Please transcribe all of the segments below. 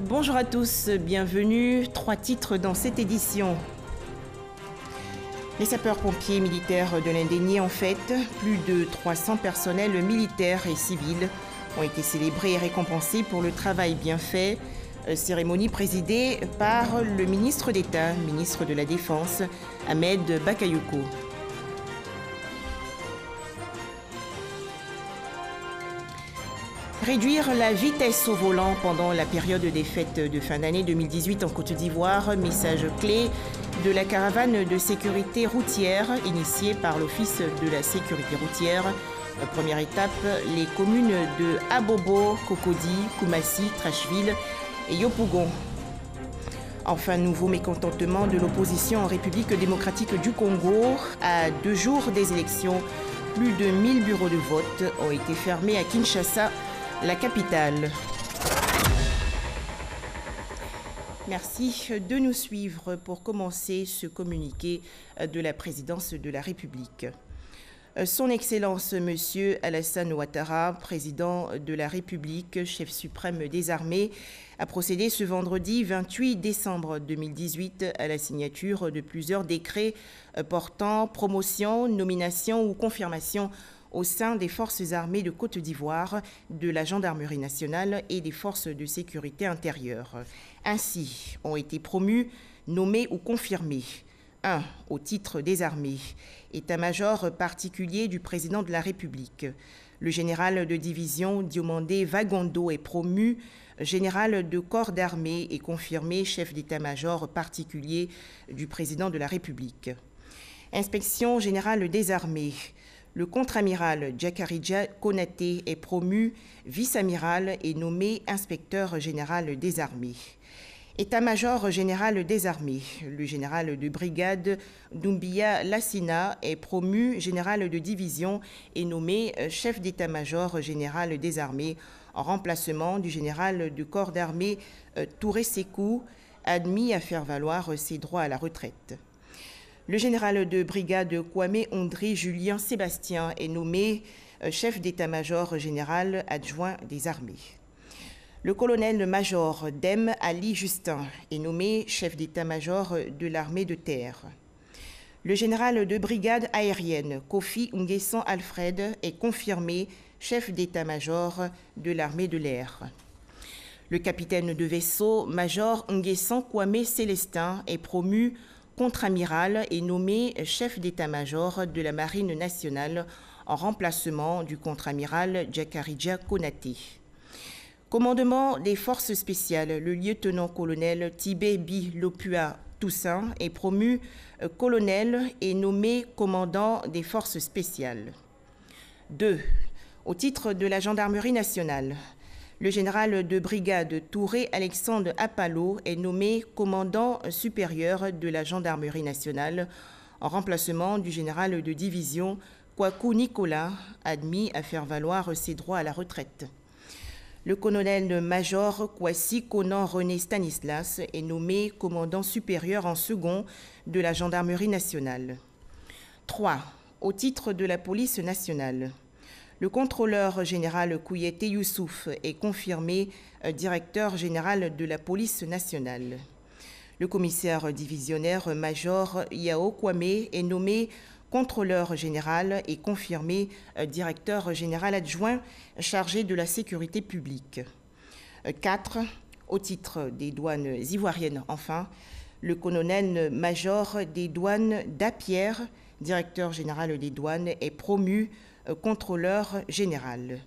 Bonjour à tous, bienvenue. 3 titres dans cette édition. Les sapeurs-pompiers militaires de l'Indénié en fête. Plus de 300 personnels militaires et civils ont été célébrés et récompensés pour le travail bien fait. Cérémonie présidée par le ministre d'État, ministre de la Défense, Ahmed Bakayoko. Réduire la vitesse au volant pendant la période des fêtes de fin d'année 2018 en Côte d'Ivoire, message clé de la caravane de sécurité routière initiée par l'Office de la sécurité routière. Première étape, les communes de Abobo, Cocody, Koumassi, Trashville et Yopougon. Enfin, nouveau mécontentement de l'opposition en République démocratique du Congo. À 2 jours des élections, plus de 1000 bureaux de vote ont été fermés à Kinshasa, la capitale. Merci de nous suivre pour commencer ce communiqué de la présidence de la République. Son Excellence Monsieur Alassane Ouattara, président de la République, chef suprême des armées, a procédé ce vendredi 28 décembre 2018 à la signature de plusieurs décrets portant promotion, nomination ou confirmation au sein des forces armées de Côte d'Ivoire, de la gendarmerie nationale et des forces de sécurité intérieure. Ainsi ont été promus, nommés ou confirmés 1. Au titre des armées, état-major particulier du président de la République. Le général de division Diomandé Vagondo est promu général de corps d'armée et confirmé chef d'état-major particulier du président de la République. Inspection générale des armées. Le contre-amiral Djakarija Konaté est promu vice-amiral et nommé inspecteur général des armées. État-major général des armées. Le général de brigade Doumbia Lassina est promu général de division et nommé chef d'état-major général des armées en remplacement du général de corps d'armée Touré Sékou, admis à faire valoir ses droits à la retraite. Le général de brigade Kwame Ondry Julien Sébastien est nommé chef d'état-major général adjoint des armées. Le colonel-major Dem Ali Justin est nommé chef d'état-major de l'armée de terre. Le général de brigade aérienne Kofi Nguessan Alfred est confirmé chef d'état-major de l'armée de l'air. Le capitaine de vaisseau major Nguessan Kwame Célestin est promu contre-amiral et nommé chef d'état-major de la marine nationale en remplacement du contre-amiral Djakarija Konaté. Commandement des forces spéciales, le lieutenant-colonel Tibé Bi Lopua Toussaint est promu colonel et nommé commandant des forces spéciales. 2. Au titre de la gendarmerie nationale, le général de brigade Touré Alexandre Apalo est nommé commandant supérieur de la gendarmerie nationale en remplacement du général de division Kwaku Nicolas, admis à faire valoir ses droits à la retraite. Le colonel-major Kwasi Konan René Stanislas est nommé commandant supérieur en second de la gendarmerie nationale. 3. Au titre de la police nationale, le contrôleur général Kouyete Youssouf est confirmé directeur général de la police nationale. Le commissaire divisionnaire major Yao Kwame est nommé contrôleur général et confirmé directeur général adjoint chargé de la sécurité publique. 4. Au titre des douanes ivoiriennes, enfin, le colonel-major des douanes Dapierre, directeur général des douanes, est promu contrôleur général.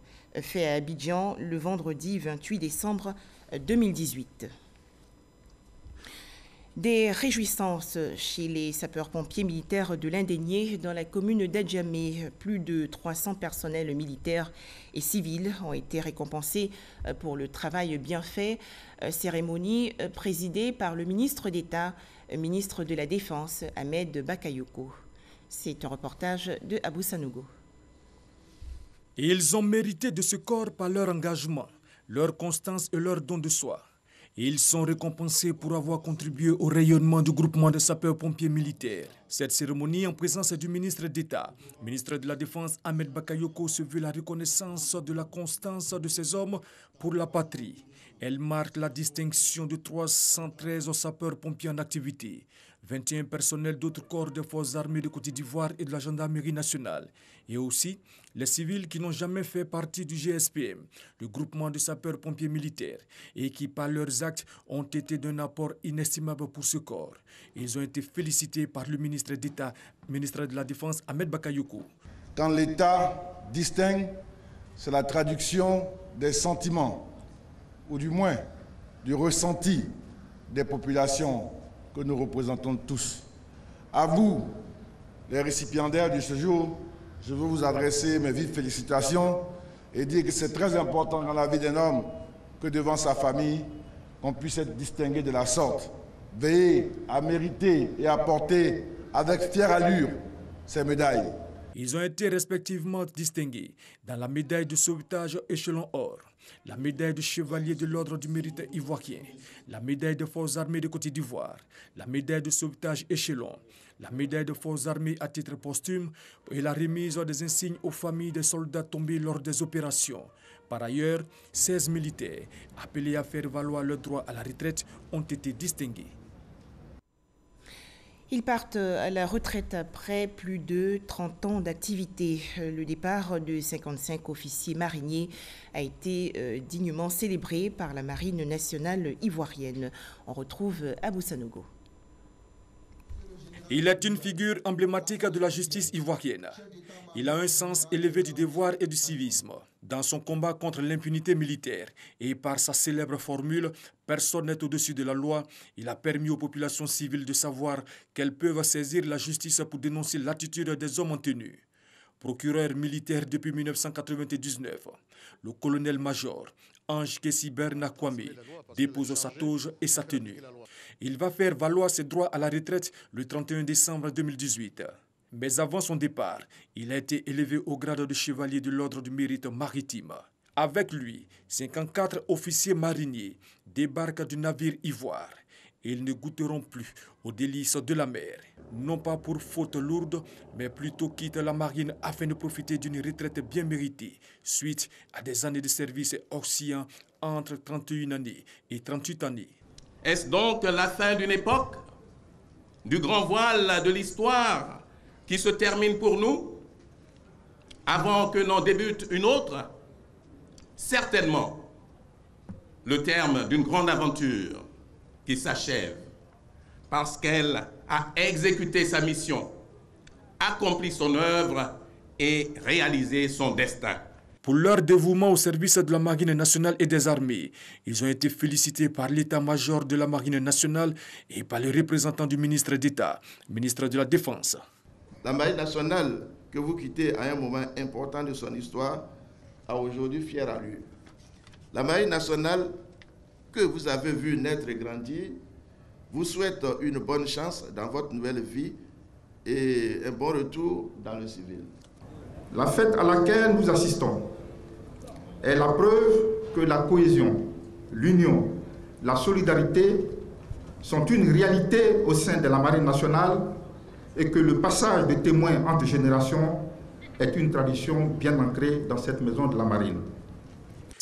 Fait à Abidjan le vendredi 28 décembre 2018. Des réjouissances chez les sapeurs-pompiers militaires de l'Indénié dans la commune d'Adjamé. Plus de 300 personnels militaires et civils ont été récompensés pour le travail bien fait. Cérémonie présidée par le ministre d'État, ministre de la Défense, Ahmed Bakayoko. C'est un reportage de Abou Sanogo. Ils ont mérité de ce corps par leur engagement, leur constance et leur don de soi. Ils sont récompensés pour avoir contribué au rayonnement du groupement de sapeurs-pompiers militaires. Cette cérémonie, en présence du ministre d'État, ministre de la Défense Ahmed Bakayoko, se veut la reconnaissance de la constance de ces hommes pour la patrie. Elle marque la distinction de 313 sapeurs-pompiers en activité, 21 personnels d'autres corps des forces armées de Côte d'Ivoire et de la gendarmerie nationale, et aussi les civils qui n'ont jamais fait partie du GSPM, le groupement de sapeurs-pompiers militaires, et qui par leurs actes ont été d'un apport inestimable pour ce corps. Ils ont été félicités par le ministre d'État, ministre de la Défense Ahmed Bakayoko. Quand l'État distingue, c'est la traduction des sentiments, ou du moins du ressenti des populations que nous représentons tous. À vous, les récipiendaires de ce jour, je veux vous adresser mes vives félicitations et dire que c'est très important dans la vie d'un homme que devant sa famille, qu'on puisse être distingué de la sorte. Veillez à mériter et à porter avec fière allure ces médailles. Ils ont été respectivement distingués dans la médaille de sauvetage échelon or, la médaille de chevalier de l'ordre du mérite ivoirien, la médaille de forces armées de Côte d'Ivoire, la médaille de sauvetage échelon, la médaille de forces armées à titre posthume et la remise des insignes aux familles des soldats tombés lors des opérations. Par ailleurs, 16 militaires appelés à faire valoir leur droit à la retraite ont été distingués. Ils partent à la retraite après plus de 30 ans d'activité. Le départ de 55 officiers mariniers a été dignement célébré par la Marine nationale ivoirienne. On retrouve Abou Sanogo. Il est une figure emblématique de la justice ivoirienne. Il a un sens élevé du devoir et du civisme. Dans son combat contre l'impunité militaire et par sa célèbre formule « Personne n'est au-dessus de la loi », il a permis aux populations civiles de savoir qu'elles peuvent saisir la justice pour dénoncer l'attitude des hommes en tenue. Procureur militaire depuis 1999, le colonel-major Ange Kessi Berna Kwame dépose sa toge et sa tenue. Il va faire valoir ses droits à la retraite le 31 décembre 2018. Mais avant son départ, il a été élevé au grade de chevalier de l'ordre du mérite maritime. Avec lui, 54 officiers mariniers débarquent du navire Ivoire. Ils ne goûteront plus aux délices de la mer. Non pas pour faute lourde, mais plutôt quittent la marine afin de profiter d'une retraite bien méritée, suite à des années de service oscillant entre 31 années et 38 années. Est-ce donc la fin d'une époque, du grand voile de l'histoire qui se termine pour nous, avant que n'en débute une autre? Certainement, le terme d'une grande aventure qui s'achève parce qu'elle a exécuté sa mission, accompli son œuvre et réalisé son destin. Pour leur dévouement au service de la Marine nationale et des armées, ils ont été félicités par l'état-major de la Marine nationale et par les représentants du ministre d'État, ministre de la Défense. La Marine nationale que vous quittez à un moment important de son histoire a aujourd'hui fière allure. La Marine nationale que vous avez vu naître et grandir vous souhaite une bonne chance dans votre nouvelle vie et un bon retour dans le civil. La fête à laquelle nous assistons est la preuve que la cohésion, l'union, la solidarité sont une réalité au sein de la Marine nationale et que le passage de témoins entre générations est une tradition bien ancrée dans cette maison de la Marine.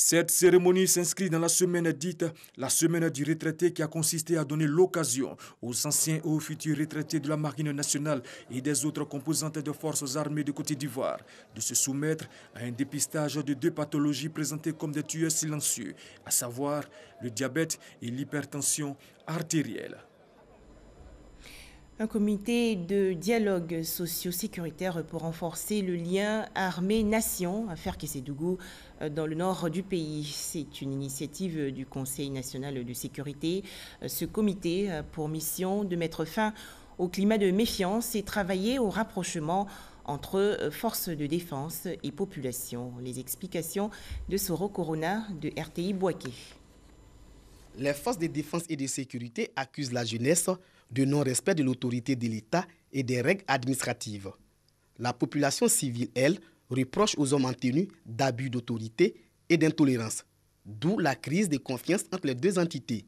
Cette cérémonie s'inscrit dans la semaine dite la semaine du retraité qui a consisté à donner l'occasion aux anciens et aux futurs retraités de la Marine nationale et des autres composantes des forces armées de Côte d'Ivoire de se soumettre à un dépistage de 2 pathologies présentées comme des tueurs silencieux, à savoir le diabète et l'hypertension artérielle. Un comité de dialogue socio-sécuritaire pour renforcer le lien armée-nation à Ferkessédougou dans le nord du pays. C'est une initiative du Conseil national de sécurité. Ce comité a pour mission de mettre fin au climat de méfiance et travailler au rapprochement entre forces de défense et population. Les explications de Soro Corona de RTI Bouaké. Les forces de défense et de sécurité accusent la jeunesse de non-respect de l'autorité de l'État et des règles administratives. La population civile, elle, reproche aux hommes en tenue d'abus d'autorité et d'intolérance, d'où la crise de confiance entre les deux entités.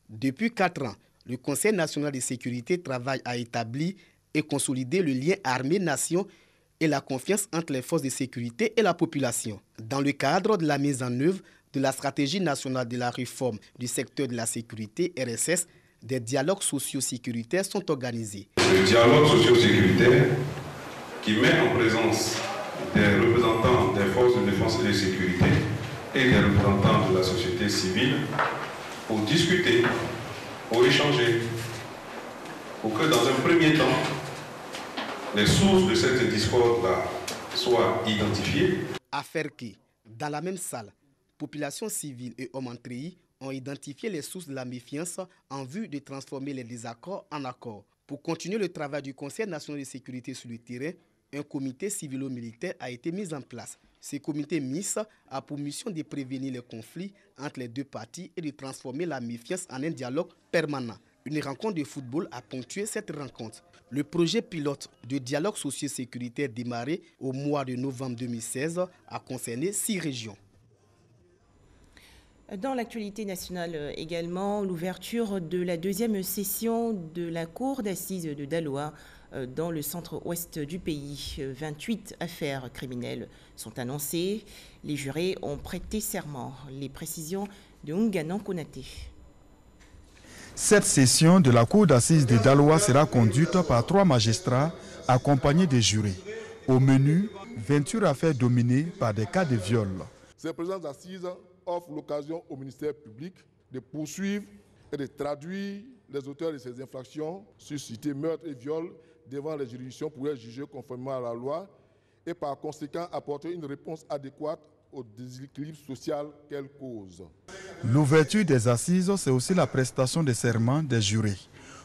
Depuis 4 ans, le Conseil national de sécurité travaille à établir et consolider le lien armée-nation et la confiance entre les forces de sécurité et la population. Dans le cadre de la mise en œuvre de la stratégie nationale de la réforme du secteur de la sécurité RSS, des dialogues socio-sécuritaires sont organisés. Le dialogue socio-sécuritaire qui met en présence des représentants des forces de défense et de sécurité et des représentants de la société civile pour discuter, pour échanger, pour que dans un premier temps, les sources de cette discorde-là soient identifiées. À Ferké, dans la même salle, population civile et hommes en treillis ont identifié les sources de la méfiance en vue de transformer les désaccords en accords. Pour continuer le travail du Conseil national de sécurité sur le terrain, un comité civilo-militaire a été mis en place. Ce comité mixte a pour mission de prévenir les conflits entre les deux parties et de transformer la méfiance en un dialogue permanent. Une rencontre de football a ponctué cette rencontre. Le projet pilote de dialogue socio-sécuritaire démarré au mois de novembre 2016 a concerné 6 régions. Dans l'actualité nationale également, l'ouverture de la 2e session de la Cour d'assises de Daloa dans le centre-ouest du pays. 28 affaires criminelles sont annoncées. Les jurés ont prêté serment. Les précisions de Nganan Konaté. Cette session de la Cour d'assises de Daloa sera conduite par 3 magistrats accompagnés des jurés. Au menu, 28 affaires dominées par des cas de viol. Ces présences d'assises offrent l'occasion au ministère public de poursuivre et de traduire les auteurs de ces infractions suscitées meurtre et viol devant les juridictions pour être jugés conformément à la loi et par conséquent apporter une réponse adéquate au déséquilibre social qu'elle cause. L'ouverture des assises, c'est aussi la prestation de serment des jurés.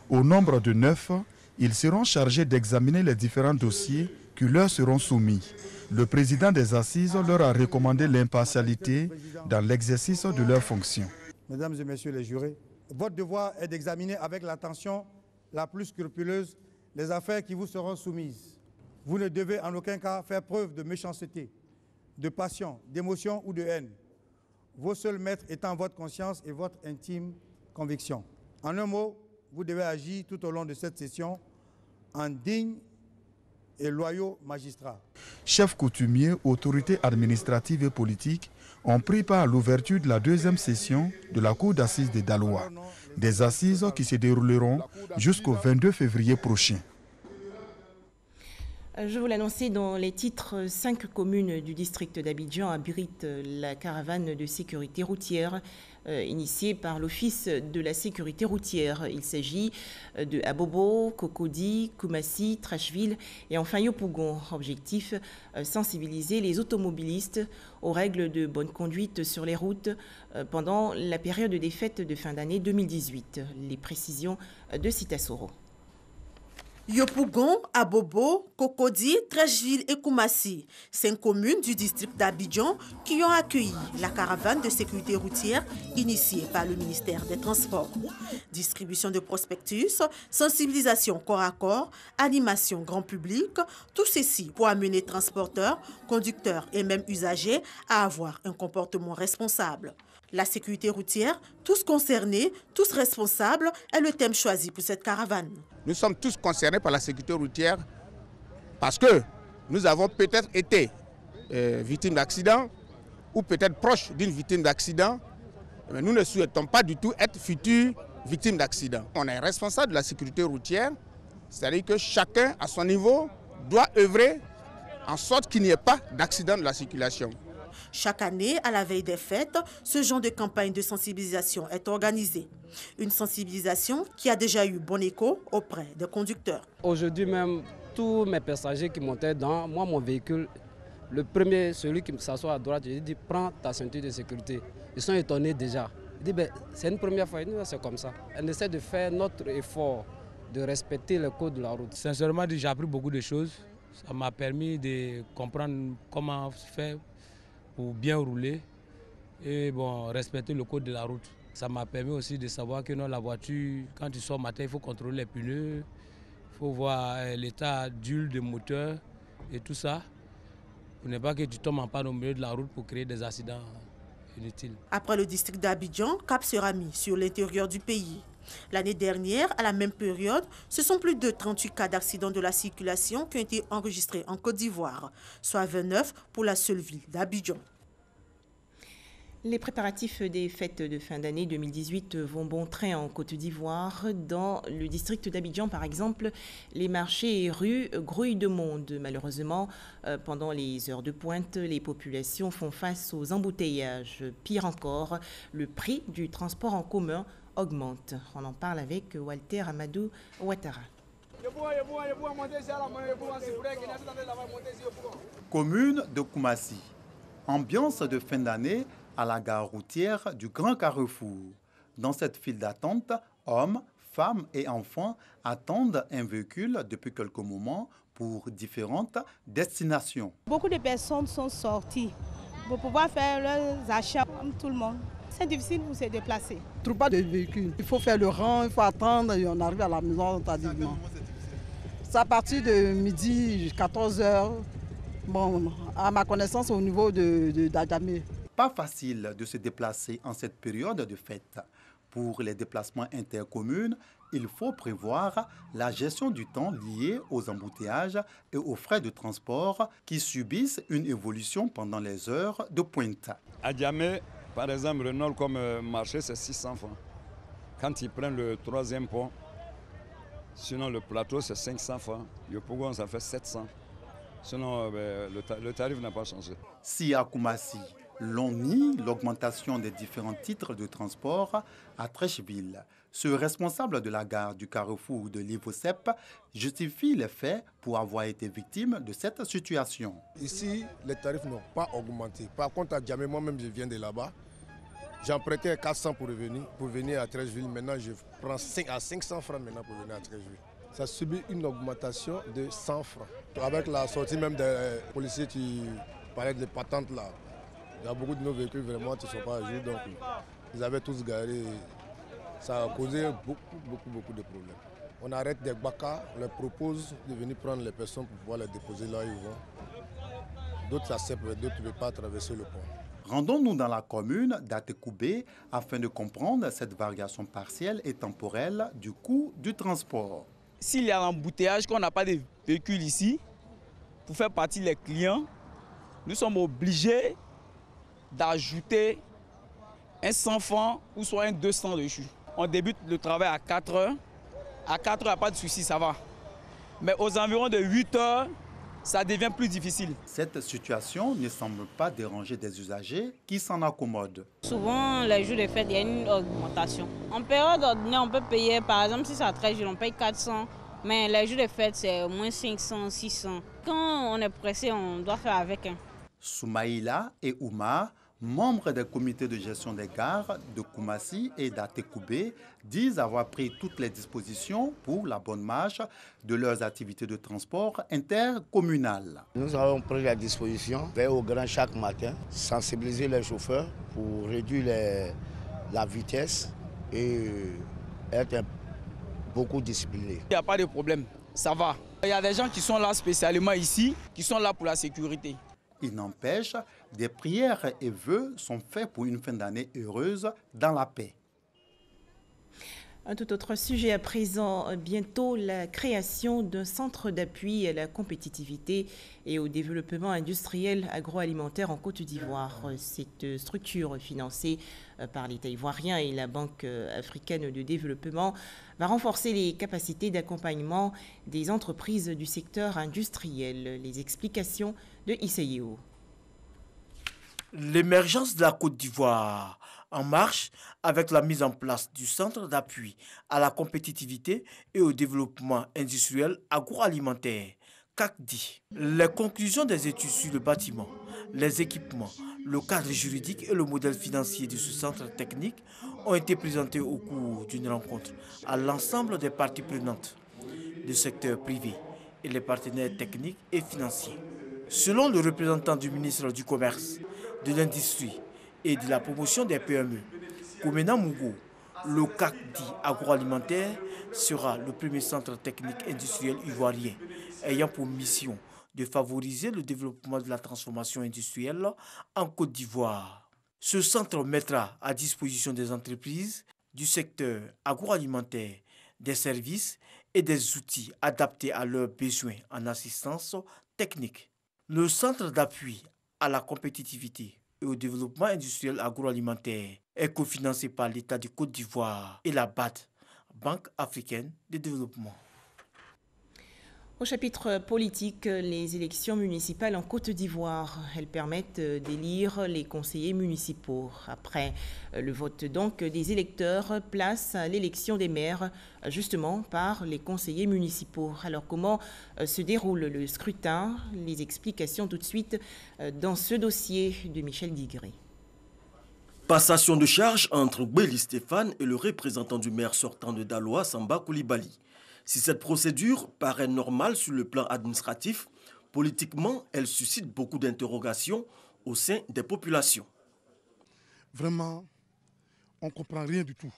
Au nombre de 9, ils seront chargés d'examiner les différents dossiers qui leur seront soumis. Le président des assises leur a recommandé l'impartialité dans l'exercice de leurs fonctions. Mesdames et messieurs les jurés, votre devoir est d'examiner avec l'attention la plus scrupuleuse les affaires qui vous seront soumises. Vous ne devez en aucun cas faire preuve de méchanceté, de passion, d'émotion ou de haine. Vos seuls maîtres étant votre conscience et votre intime conviction. En un mot, vous devez agir tout au long de cette session en digne et loyaux magistrats. Chefs coutumiers, autorités administratives et politiques ont pris part à l'ouverture de la 2e session de la Cour d'assises de Daloa. Des assises qui se dérouleront jusqu'au 22 février prochain. Je vous l'annonçais dans les titres, 5 communes du district d'Abidjan abritent la caravane de sécurité routière initiée par l'Office de la sécurité routière. Il s'agit de Abobo, Cocody, Koumassi, Trashville et enfin Yopougon. Objectif, sensibiliser les automobilistes aux règles de bonne conduite sur les routes pendant la période des fêtes de fin d'année 2018. Les précisions de Citasoro. Yopougon, Abobo, Cocody, Trashville et Koumassi, 5 communes du district d'Abidjan qui ont accueilli la caravane de sécurité routière initiée par le ministère des Transports. Distribution de prospectus, sensibilisation corps à corps, animation grand public, tout ceci pour amener transporteurs, conducteurs et même usagers à avoir un comportement responsable. La sécurité routière, tous concernés, tous responsables, est le thème choisi pour cette caravane. Nous sommes tous concernés par la sécurité routière parce que nous avons peut-être été victimes d'accidents ou peut-être proches d'une victime d'accident. Mais nous ne souhaitons pas du tout être futures victimes d'accidents. On est responsable de la sécurité routière, c'est-à-dire que chacun à son niveau doit œuvrer en sorte qu'il n'y ait pas d'accident de la circulation. Chaque année, à la veille des fêtes, ce genre de campagne de sensibilisation est organisée. Une sensibilisation qui a déjà eu bon écho auprès des conducteurs. Aujourd'hui même, tous mes passagers qui montaient dans mon véhicule, le premier, celui qui s'assoit à droite, je lui dis prends ta ceinture de sécurité. Ils sont étonnés déjà. Je dis c'est une première fois, c'est comme ça. On essaie de faire notre effort de respecter le code de la route. Sincèrement, j'ai appris beaucoup de choses. Ça m'a permis de comprendre comment faire pour bien rouler et respecter le code de la route. Ça m'a permis aussi de savoir que dans la voiture, quand tu sors matin, il faut contrôler les pneus, il faut voir l'état d'huile de moteur et tout ça. Pour ne pas que tu tombes en panne au milieu de la route pour créer des accidents. inutile. Après le district d'Abidjan, cap sera mis sur l'intérieur du pays. L'année dernière, à la même période, ce sont plus de 38 cas d'accidents de la circulation qui ont été enregistrés en Côte d'Ivoire, soit 29 pour la seule ville d'Abidjan. Les préparatifs des fêtes de fin d'année 2018 vont bon train en Côte d'Ivoire. Dans le district d'Abidjan, par exemple, les marchés et rues grouillent de monde. Malheureusement, pendant les heures de pointe, les populations font face aux embouteillages. Pire encore, le prix du transport en commun augmente. On en parle avec Walter Amadou Ouattara. Commune de Koumassi. Ambiance de fin d'année à la gare routière du Grand Carrefour. Dans cette file d'attente, hommes, femmes et enfants attendent un véhicule depuis quelques moments pour différentes destinations. Beaucoup de personnes sont sorties pour pouvoir faire leurs achats comme tout le monde. C'est difficile pour se déplacer. On ne trouve pas de véhicule. Il faut faire le rang, il faut attendre et on arrive à la maison tardivement. C'est à partir de midi jusqu'à 14h. Bon, à ma connaissance, au niveau d'Adjamé. Pas facile de se déplacer en cette période de fête. Pour les déplacements intercommunes, il faut prévoir la gestion du temps lié aux embouteillages et aux frais de transport qui subissent une évolution pendant les heures de pointe. À Djamé, par exemple, Renault comme marché, c'est 600 francs. Quand ils prennent le 3e pont, sinon le plateau, c'est 500 francs. Yopougon, ça fait 700. Sinon, le tarif n'a pas changé. Si à Koumassi, l'on nie l'augmentation des différents titres de transport, à Treichville, ce responsable de la gare du Carrefour de l'Ivocep justifie les faits pour avoir été victime de cette situation. Ici, les tarifs n'ont pas augmenté. Par contre, à Djamé, moi-même, je viens de là-bas. J'empruntais 400 pour venir à Treichville. Maintenant, je prends 500 francs maintenant pour venir à Treichville. Ça subit une augmentation de 100 francs. Avec la sortie même des policiers qui parlaient de patentes là, il y a beaucoup de nos véhicules vraiment qui ne sont pas à jour. Donc, ils avaient tous garé. Ça a causé beaucoup de problèmes. On arrête des bakas, on leur propose de venir prendre les personnes pour pouvoir les déposer là où ils vont. D'autres acceptent, d'autres ne peuvent pas traverser le pont. Rendons-nous dans la commune d'Atekoubé afin de comprendre cette variation partielle et temporelle du coût du transport. S'il y a un embouteillage, qu'on n'a pas de véhicules ici, pour faire partie les clients, nous sommes obligés d'ajouter un 100 francs ou soit un 200 dessus. On débute le travail à 4 heures. À 4 heures, il n'y a pas de souci, ça va. Mais aux environs de 8 heures, ça devient plus difficile. Cette situation ne semble pas déranger des usagers qui s'en accommodent. Souvent, les jours de fête, il y a une augmentation. En période ordinaire, on peut payer, par exemple, si c'est à 13 jours, on paye 400. Mais les jours de fête, c'est au moins 500, 600. Quand on est pressé, on doit faire avec. Soumaïla et Oumar, membres des comités de gestion des gares de Koumassi et d'Atekoubé, disent avoir pris toutes les dispositions pour la bonne marche de leurs activités de transport intercommunales. Nous avons pris la disposition, veiller au grand chaque matin, sensibiliser les chauffeurs pour réduire la vitesse et être beaucoup disciplinés. Il n'y a pas de problème, ça va. Il y a des gens qui sont là spécialement ici, qui sont là pour la sécurité. Il n'empêche, des prières et vœux sont faits pour une fin d'année heureuse dans la paix. Un tout autre sujet à présent, bientôt la création d'un centre d'appui à la compétitivité et au développement industriel agroalimentaire en Côte d'Ivoire. Cette structure financée par l'État ivoirien et la Banque africaine de développement va renforcer les capacités d'accompagnement des entreprises du secteur industriel. Les explications de Issaïo. L'émergence de la Côte d'Ivoire en marche avec la mise en place du centre d'appui à la compétitivité et au développement industriel agroalimentaire, CACDI. Les conclusions des études sur le bâtiment, les équipements, le cadre juridique et le modèle financier de ce centre technique ont été présentées au cours d'une rencontre à l'ensemble des parties prenantes du secteur privé et les partenaires techniques et financiers. Selon le représentant du ministre du Commerce, de l'Industrie et de la promotion des PME, Koumena Mougo, le CACDI agroalimentaire sera le premier centre technique industriel ivoirien ayant pour mission de favoriser le développement de la transformation industrielle en Côte d'Ivoire. Ce centre mettra à disposition des entreprises du secteur agroalimentaire des services et des outils adaptés à leurs besoins en assistance technique. Le centre d'appui à la compétitivité et au développement industriel agroalimentaire est cofinancé par l'État de Côte d'Ivoire et la BAD, Banque africaine de développement. Au chapitre politique, les élections municipales en Côte d'Ivoire, elles permettent d'élire les conseillers municipaux. Après le vote donc des électeurs, place à l'élection des maires justement par les conseillers municipaux. Alors comment se déroule le scrutin? Les explications tout de suite dans ce dossier de Michel Digré. Passation de charge entre Béli Stéphane et le représentant du maire sortant de Daloa, Samba Coulibaly. Si cette procédure paraît normale sur le plan administratif, politiquement, elle suscite beaucoup d'interrogations au sein des populations. Vraiment, on ne comprend rien du tout.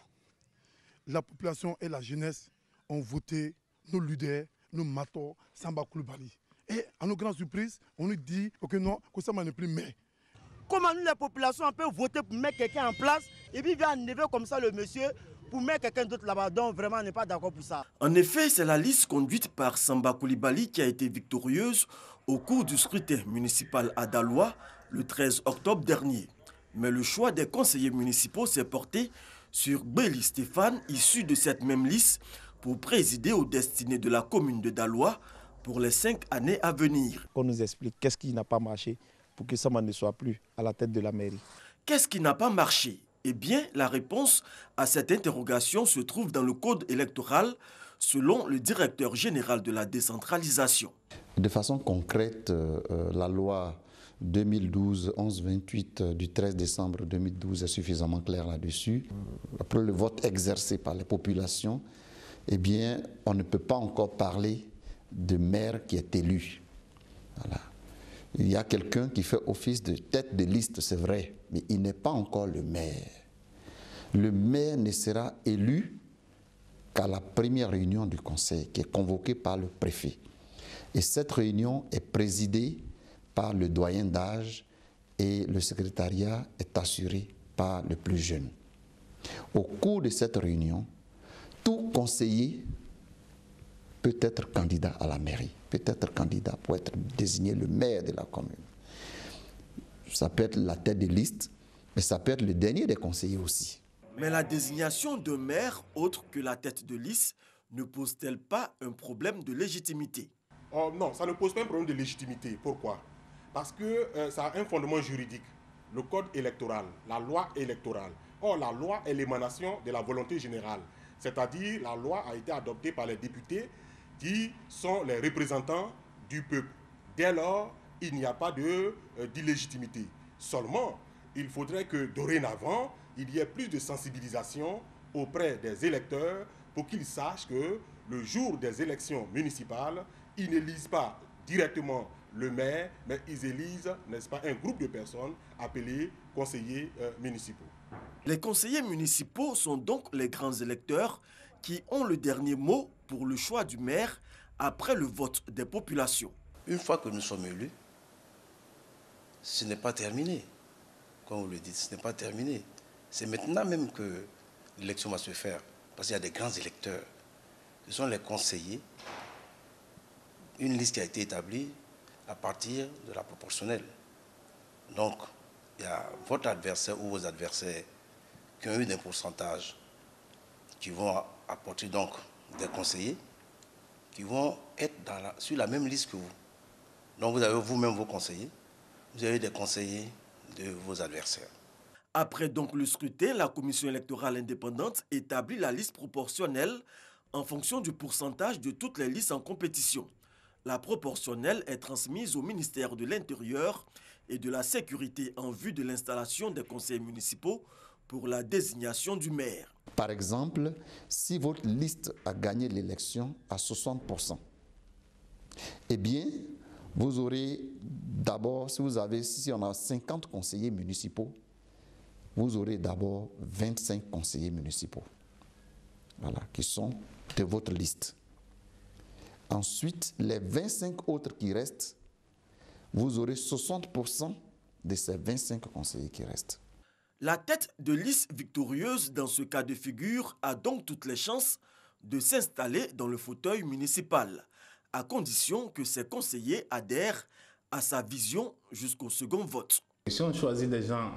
La population et la jeunesse ont voté nos leaders, nos mators, Samba Coulibaly. Et à nos grandes surprises, on nous dit que non, que ça n'est plus maire. Comment nous, la population, on peut voter pour mettre quelqu'un en place et puis il va enlever comme ça le monsieur pour mettre quelqu'un d'autre là-bas. Donc vraiment, on n'est pas d'accord pour ça. En effet, c'est la liste conduite par Samba Coulibaly qui a été victorieuse au cours du scrutin municipal à Daloa le 13 octobre dernier. Mais le choix des conseillers municipaux s'est porté sur Béli Stéphane, issu de cette même liste, pour présider aux destinées de la commune de Daloa pour les 5 années à venir. Qu'on nous explique qu'est-ce qui n'a pas marché pour que Samba ne soit plus à la tête de la mairie. Qu'est-ce qui n'a pas marché? Eh bien, la réponse à cette interrogation se trouve dans le code électoral, selon le directeur général de la décentralisation. De façon concrète, la loi 2012-1128 du 13 décembre 2012 est suffisamment claire là-dessus. Après le vote exercé par les populations, eh bien, on ne peut pas encore parler de maire qui est élu. Voilà. Il y a quelqu'un qui fait office de tête de liste, c'est vrai, mais il n'est pas encore le maire. Le maire ne sera élu qu'à la première réunion du conseil, qui est convoquée par le préfet. Et cette réunion est présidée par le doyen d'âge et le secrétariat est assuré par le plus jeune. Au cours de cette réunion, tout conseiller peut être candidat à la mairie, peut être candidat pour être désigné le maire de la commune. Ça peut être la tête de liste, mais ça peut être le dernier des conseillers aussi. Mais la désignation de maire, autre que la tête de liste, ne pose-t-elle pas un problème de légitimité? Oh, non, ça ne pose pas un problème de légitimité. Pourquoi? Parce que ça a un fondement juridique. Le code électoral, la loi électorale. Or, la loi est l'émanation de la volonté générale. C'est-à-dire, la loi a été adoptée par les députés qui sont les représentants du peuple. Dès lors, il n'y a pas d'illégitimité. Seulement, il faudrait que dorénavant, il y ait plus de sensibilisation auprès des électeurs pour qu'ils sachent que le jour des élections municipales, ils n'élisent pas directement le maire, mais ils élisent, n'est-ce pas, un groupe de personnes appelées conseillers municipaux. Les conseillers municipaux sont donc les grands électeurs qui ont le dernier mot pour le choix du maire après le vote des populations. Une fois que nous sommes élus, ce n'est pas terminé. Comme vous le dites, ce n'est pas terminé. C'est maintenant même que l'élection va se faire, parce qu'il y a des grands électeurs. Ce sont les conseillers, une liste qui a été établie à partir de la proportionnelle. Donc, il y a votre adversaire ou vos adversaires qui ont eu des pourcentages qui vont apporter donc des conseillers qui vont être sur la même liste que vous. Donc, vous avez vous-même vos conseillers, vous avez des conseillers de vos adversaires. Après donc le scrutin, la commission électorale indépendante établit la liste proportionnelle en fonction du pourcentage de toutes les listes en compétition. La proportionnelle est transmise au ministère de l'Intérieur et de la Sécurité en vue de l'installation des conseils municipaux pour la désignation du maire. Par exemple, si votre liste a gagné l'élection à 60%, eh bien, vous aurez d'abord, si on a 50 conseillers municipaux, vous aurez d'abord 25 conseillers municipaux, voilà, qui sont de votre liste. Ensuite, les 25 autres qui restent, vous aurez 60% de ces 25 conseillers qui restent. La tête de liste victorieuse dans ce cas de figure a donc toutes les chances de s'installer dans le fauteuil municipal, à condition que ses conseillers adhèrent à sa vision jusqu'au second vote. Si on choisit des gens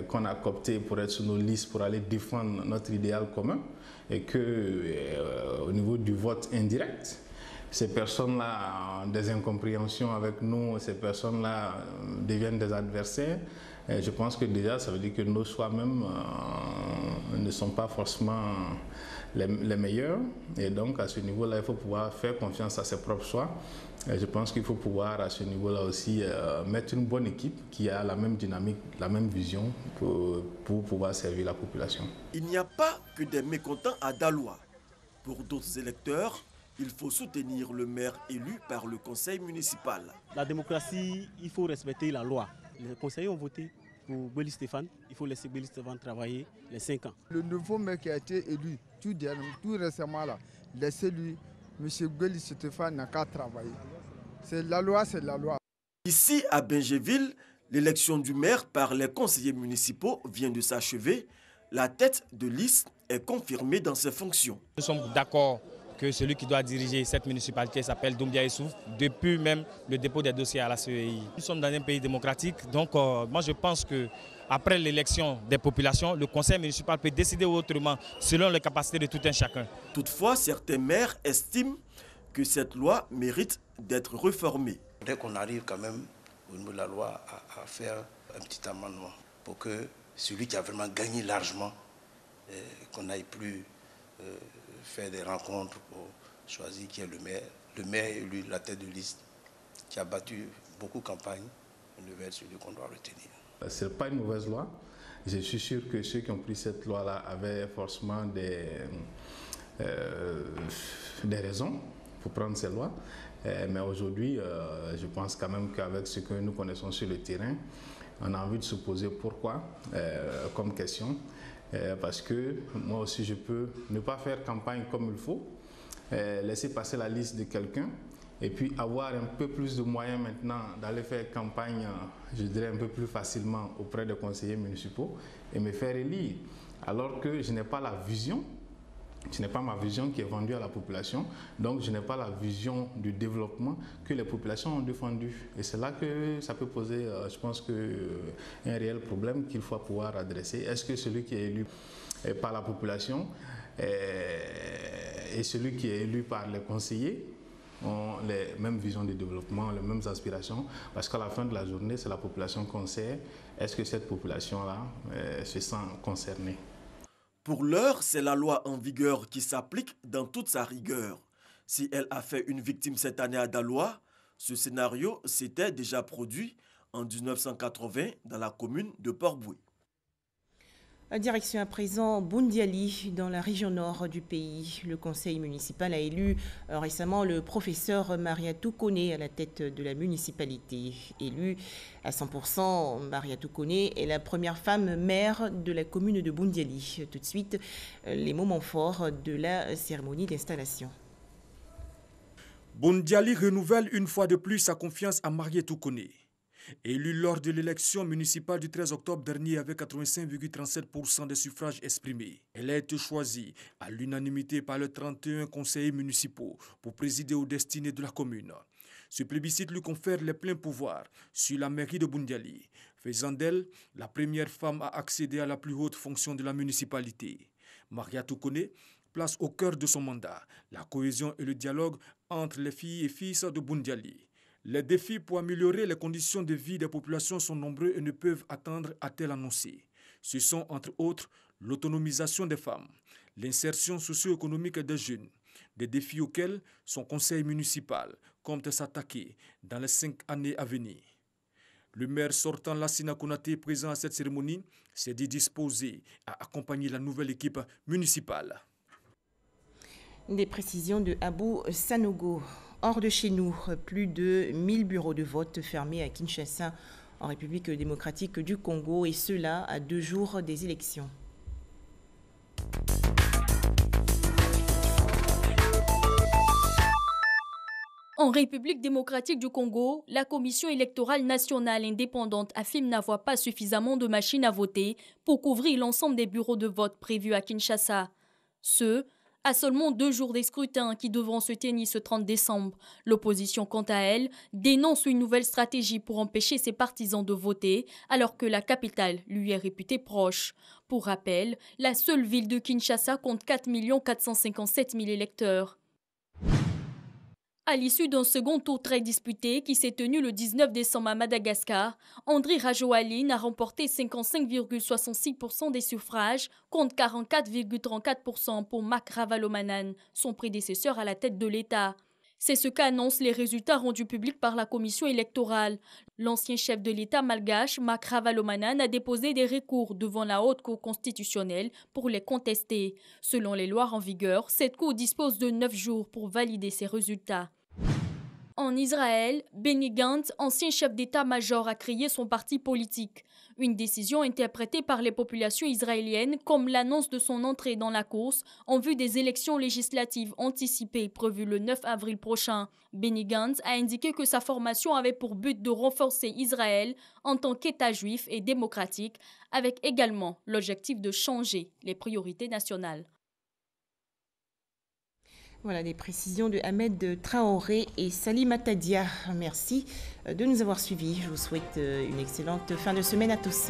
qu'on a cooptés pour être sur nos listes, pour aller défendre notre idéal commun, et qu'au niveau du vote indirect, ces personnes-là ont des incompréhensions avec nous, ces personnes-là deviennent des adversaires, je pense que déjà ça veut dire que nos choix même ne sont pas forcément les meilleurs. Et donc à ce niveau-là, il faut pouvoir faire confiance à ses propres choix. Et je pense qu'il faut pouvoir à ce niveau-là aussi mettre une bonne équipe qui a la même dynamique, la même vision pour pouvoir servir la population. Il n'y a pas que des mécontents à Daloa. Pour d'autres électeurs, il faut soutenir le maire élu par le conseil municipal. La démocratie, il faut respecter la loi. Les conseillers ont voté pour Béli Stéphane. Il faut laisser Béli Stéphane travailler les 5 ans. Le nouveau maire qui a été élu tout récemment, laissez-lui, M. Béli Stéphane n'a qu'à travailler. C'est la loi, c'est la loi. Ici, à Bingéville, l'élection du maire par les conseillers municipaux vient de s'achever. La tête de liste est confirmée dans ses fonctions. Nous sommes d'accord que celui qui doit diriger cette municipalité s'appelle Doumbia Issouf, depuis même le dépôt des dossiers à la CEI. Nous sommes dans un pays démocratique, donc moi je pense qu'après l'élection des populations, le conseil municipal peut décider autrement selon les capacités de tout un chacun. Toutefois, certains maires estiment que cette loi mérite d'être réformée. Dès qu'on arrive quand même au niveau de la loi à faire un petit amendement pour que celui qui a vraiment gagné largement, qu'on n'aille plus faire des rencontres pour choisir qui est le maire. Le maire est lui la tête de liste qui a battu beaucoup de campagnes. Il devait être celui qu'on doit retenir. Ce n'est pas une mauvaise loi. Je suis sûr que ceux qui ont pris cette loi-là avaient forcément des raisons pour prendre ces lois. Mais aujourd'hui, je pense quand même qu'avec ce que nous connaissons sur le terrain, on a envie de se poser pourquoi comme question. Parce que moi aussi je peux ne pas faire campagne comme il faut, laisser passer la liste de quelqu'un et puis avoir un peu plus de moyens maintenant d'aller faire campagne, je dirais un peu plus facilement auprès des conseillers municipaux et me faire élire. Alors que je n'ai pas la vision, ce n'est pas ma vision qui est vendue à la population, donc je n'ai pas la vision du développement que les populations ont défendu. Et c'est là que ça peut poser, je pense, un réel problème qu'il faut pouvoir adresser. Est-ce que celui qui est élu par la population et celui qui est élu par les conseillers ont les mêmes visions de développement, les mêmes aspirations? Parce qu'à la fin de la journée, c'est la population qu'on sert. Est-ce que cette population-là se sent concernée? Pour l'heure, c'est la loi en vigueur qui s'applique dans toute sa rigueur. Si elle a fait une victime cette année à Daloa, ce scénario s'était déjà produit en 1980 dans la commune de Port-Boué. Direction à présent Boundiali, dans la région nord du pays. Le conseil municipal a élu récemment le professeur Mariatou Koné à la tête de la municipalité. Élue à 100%, Mariatou Koné est la première femme maire de la commune de Boundiali. Tout de suite, les moments forts de la cérémonie d'installation. Boundiali renouvelle une fois de plus sa confiance à Mariatou Koné. Élue lors de l'élection municipale du 13 octobre dernier avec 85,37% des suffrages exprimés. Elle a été choisie à l'unanimité par les 31 conseillers municipaux pour présider aux destinées de la commune. Ce plébiscite lui confère les pleins pouvoirs sur la mairie de Boundiali, faisant d'elle la première femme à accéder à la plus haute fonction de la municipalité. Mariatou Koné place au cœur de son mandat la cohésion et le dialogue entre les filles et fils de Boundiali. Les défis pour améliorer les conditions de vie des populations sont nombreux et ne peuvent attendre, a-t-elle annoncé. Ce sont entre autres l'autonomisation des femmes, l'insertion socio-économique des jeunes, des défis auxquels son conseil municipal compte s'attaquer dans les 5 années à venir. Le maire sortant Lassina Konaté, présent à cette cérémonie, s'est dit disposé à accompagner la nouvelle équipe municipale. Des précisions de Abou Sanogo. Hors de chez nous, plus de 1000 bureaux de vote fermés à Kinshasa, en République démocratique du Congo, et cela à 2 jours des élections. En République démocratique du Congo, la Commission électorale nationale indépendante affirme n'avoir pas suffisamment de machines à voter pour couvrir l'ensemble des bureaux de vote prévus à Kinshasa. À seulement 2 jours des scrutins qui devront se tenir ce 30 décembre. L'opposition, quant à elle, dénonce une nouvelle stratégie pour empêcher ses partisans de voter, alors que la capitale lui est réputée proche. Pour rappel, la seule ville de Kinshasa compte 4 457 000 électeurs. À l'issue d'un second tour très disputé qui s'est tenu le 19 décembre à Madagascar, Andry Rajoelina a remporté 55,66% des suffrages contre 44,34% pour Marc Ravalomanana, son prédécesseur à la tête de l'État. C'est ce qu'annoncent les résultats rendus publics par la commission électorale. L'ancien chef de l'État malgache, Marc Ravalomanana, a déposé des recours devant la Haute Cour constitutionnelle pour les contester. Selon les lois en vigueur, cette cour dispose de 9 jours pour valider ces résultats. En Israël, Benny Gantz, ancien chef d'état-major, a créé son parti politique. Une décision interprétée par les populations israéliennes comme l'annonce de son entrée dans la course en vue des élections législatives anticipées prévues le 9 avril prochain. Benny Gantz a indiqué que sa formation avait pour but de renforcer Israël en tant qu'État juif et démocratique, avec également l'objectif de changer les priorités nationales. Voilà des précisions de Ahmed Traoré et Salim Atadia. Merci de nous avoir suivis. Je vous souhaite une excellente fin de semaine à tous.